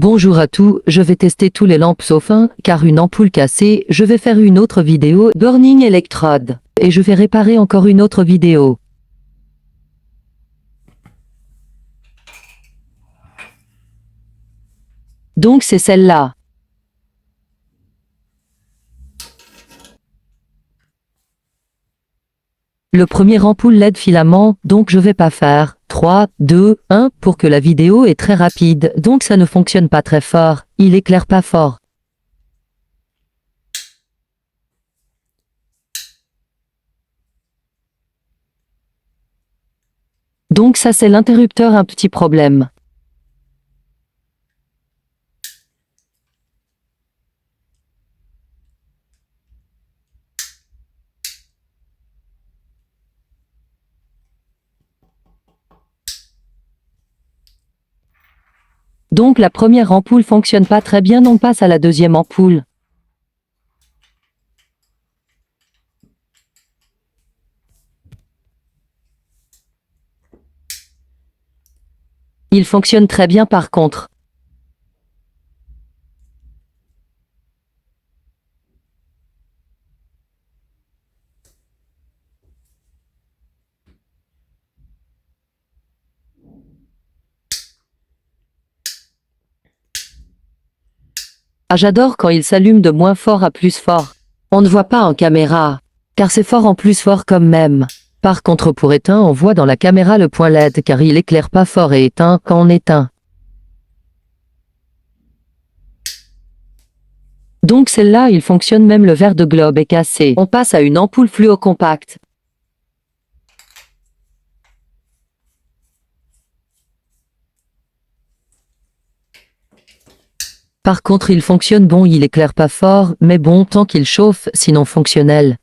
Bonjour à tous, je vais tester tous les lampes sauf un, car une ampoule cassée, je vais faire une autre vidéo, Burning Electrode, et je vais réparer encore une autre vidéo. Donc c'est celle-là. Le premier ampoule LED filament, donc je vais pas faire 3, 2, 1 pour que la vidéo est très rapide, donc ça ne fonctionne pas très fort, il éclaire pas fort. Donc ça c'est l'interrupteur un petit problème. Donc la première ampoule fonctionne pas très bien, on passe à la deuxième ampoule. Il fonctionne très bien par contre. Ah, j'adore quand il s'allume de moins fort à plus fort. On ne voit pas en caméra, car c'est fort en plus fort comme même. Par contre pour éteint on voit dans la caméra le point LED car il éclaire pas fort et éteint quand on éteint. Donc celle-là il fonctionne même le verre de globe est cassé. On passe à une ampoule fluo compacte. Par contre il fonctionne bon, il éclaire pas fort, mais bon tant qu'il chauffe, sinon fonctionnel.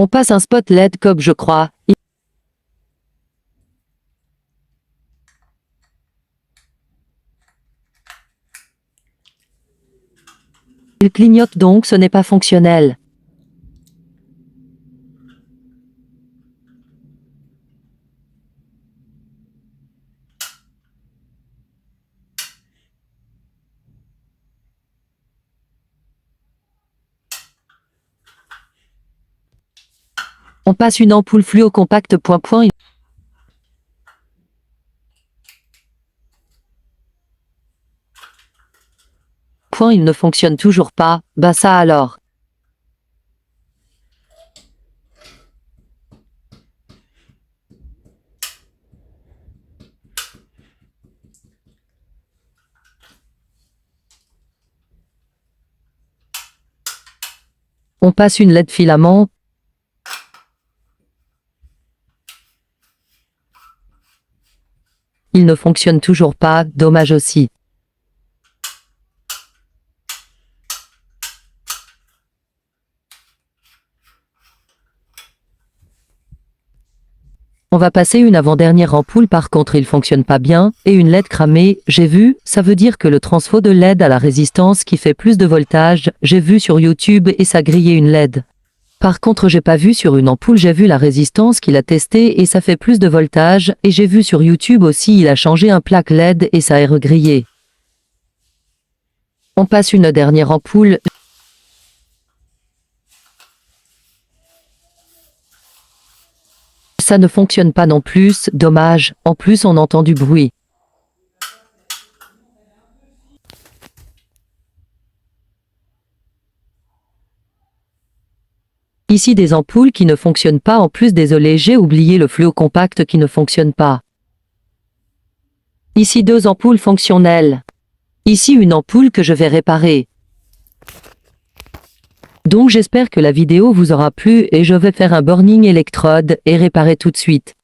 On passe un spot LED comme je crois. Il clignote donc ce n'est pas fonctionnel. On passe une ampoule fluo compacte point. Il ne fonctionne toujours pas, bah ça alors. On passe une LED filament. Il ne fonctionne toujours pas, dommage aussi. On va passer une avant-dernière ampoule, par contre il fonctionne pas bien, et une LED cramée, j'ai vu, ça veut dire que le transfo de LED a la résistance qui fait plus de voltage, j'ai vu sur YouTube et ça grillait une LED. Par contre j'ai pas vu sur une ampoule, j'ai vu la résistance qu'il a testée et ça fait plus de voltage, et j'ai vu sur YouTube aussi il a changé un plaque LED et ça a regrillé. On passe une dernière ampoule. Ça ne fonctionne pas non plus, dommage, en plus on entend du bruit. Ici des ampoules qui ne fonctionnent pas, en plus désolé j'ai oublié le fluo compact qui ne fonctionne pas. Ici deux ampoules fonctionnelles. Ici une ampoule que je vais réparer. Donc j'espère que la vidéo vous aura plu et je vais faire un burning électrode et réparer tout de suite.